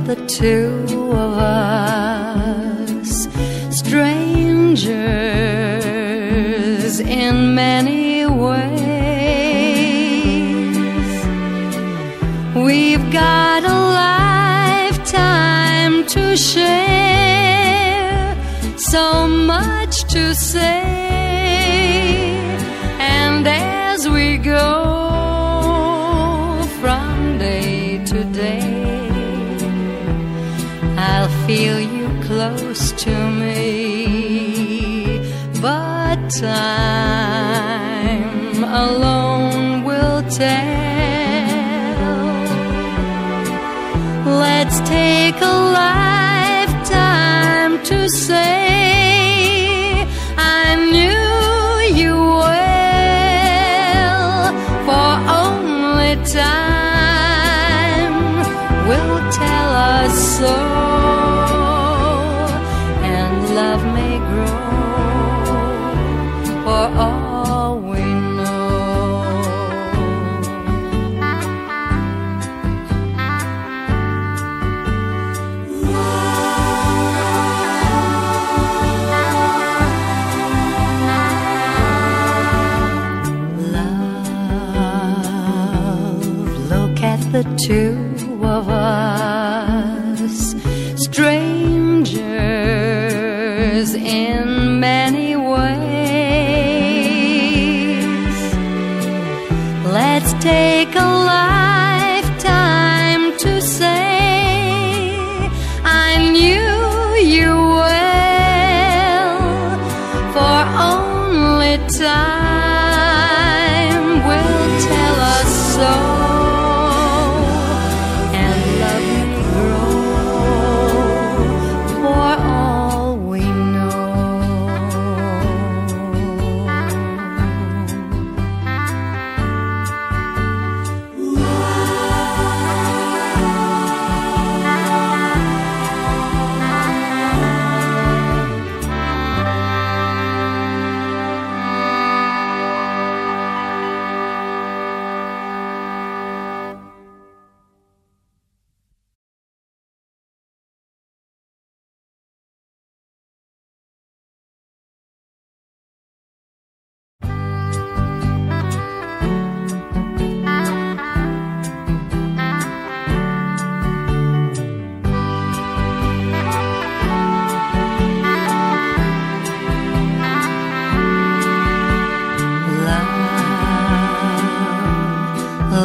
the two of us, strangers in many ways. We've got a lifetime to share, so much to say, and as we go from day to day, I'll feel you close to me, but time alone will tell. Let's take a lifetime to say I knew you well, for only time will tell us so, and love may grow for all we know. The two of us, strangers in many ways. Let's take a lifetime to say I knew you well, for only time will tell us so.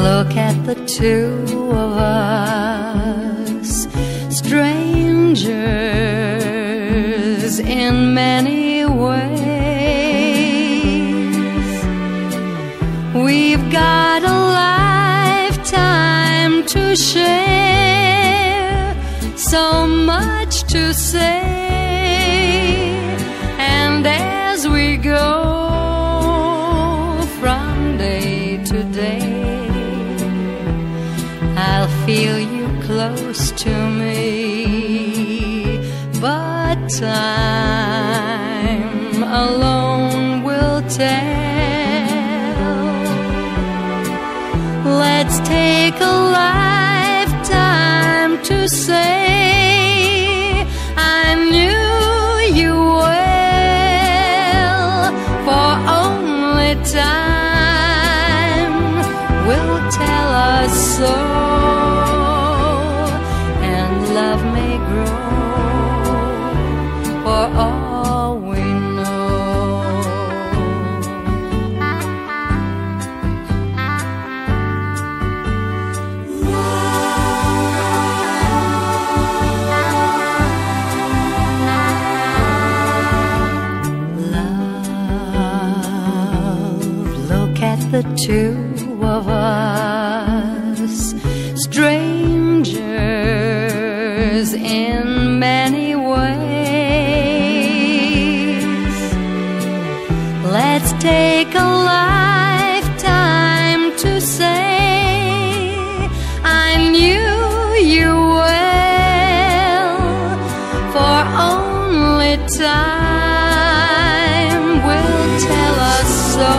Look at the two of us, strangers in many ways. We've got a lifetime to share, so much to say, and as we go from day to day, I'll feel you close to me, but time alone will tell. Let's take a lifetime to say I knew you well, for only time will tell us so. Love may grow for all we know. Love, look at the two of us, strangers in many ways. Let's take a lifetime to say I knew you well, for only time will tell us so,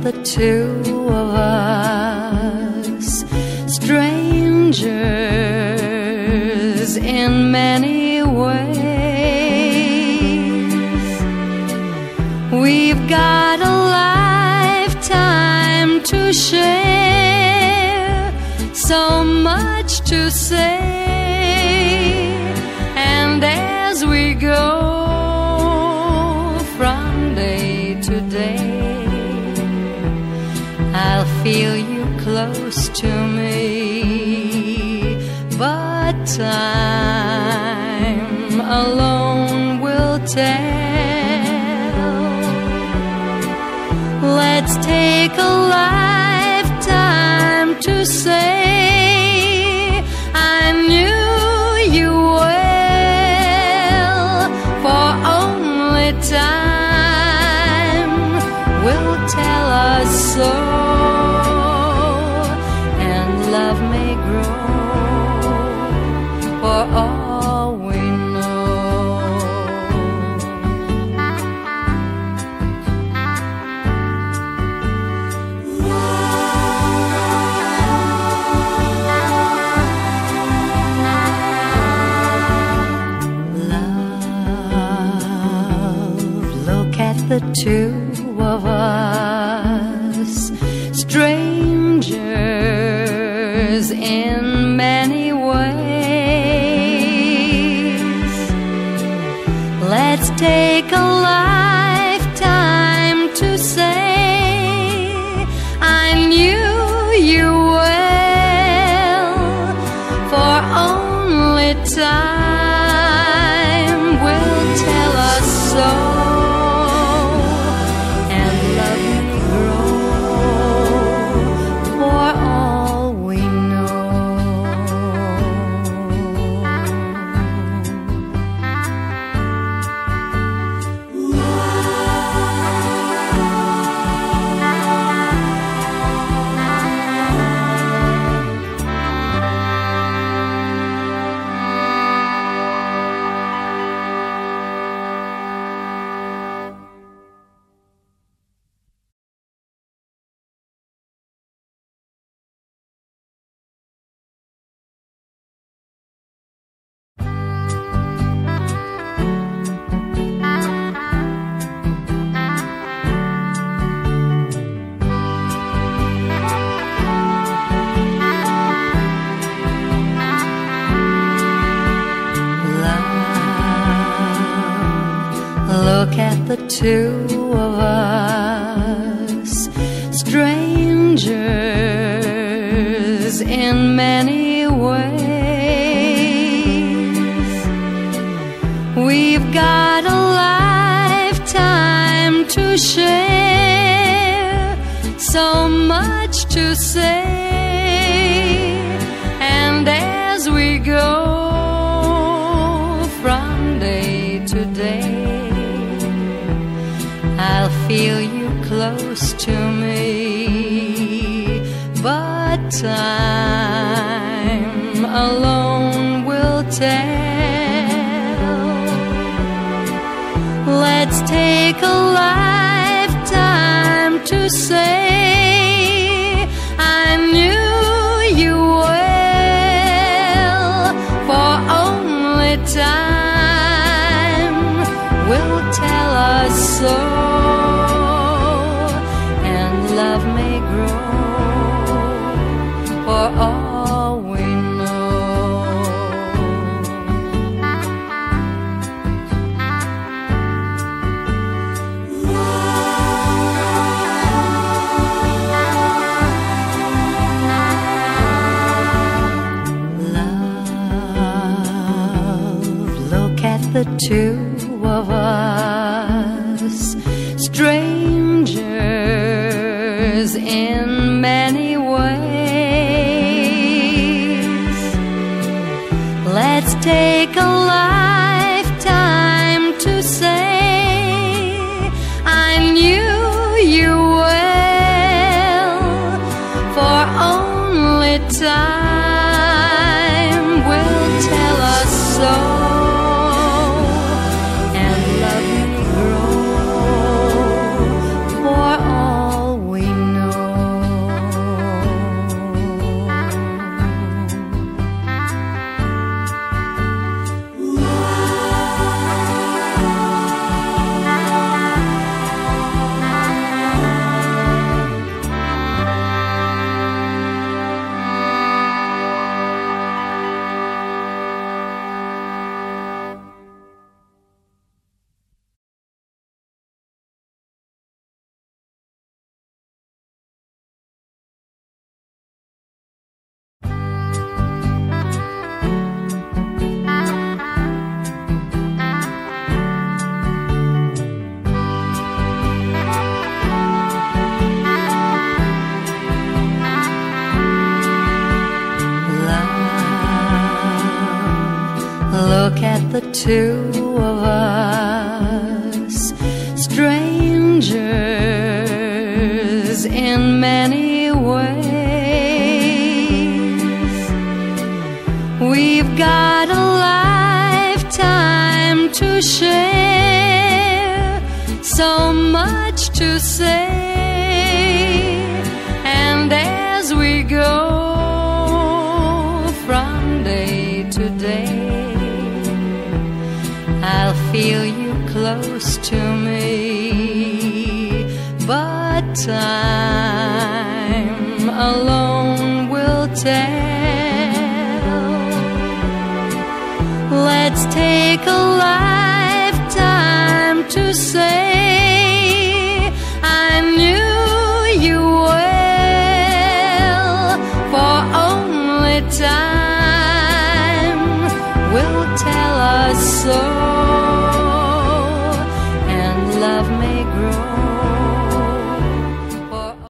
the two of us, strangers in many ways. We've got a lifetime to share, so much to say, and as we go from day to day, I'll feel you close to me, but time alone will tell. Let's take a lifetime to say I knew you well, for only time will tell us so, and love may grow for all we know. The two of us, strangers in many ways. Let's take a lifetime to say I knew you well, for only time will tell us so. Look at the two of us, strangers in many ways. We've got a lifetime to share, so much to say, and as we go from day to day, I'll feel you close to me, but time alone will tell. Let's take a lifetime to say I knew you well, for only time will tell us so, and love may grow for all we know. The two of us, strangers in many ways. Let's take a lifetime to say I knew you well, for only time will tell us so. We the two of us, strangers in many ways. We've got a lifetime to share, so much to say, and as we go from day to day, I'll feel you close to me, but time alone will tell. Let's take a lifetime to say I knew you well, for only time will tell us so, and love may grow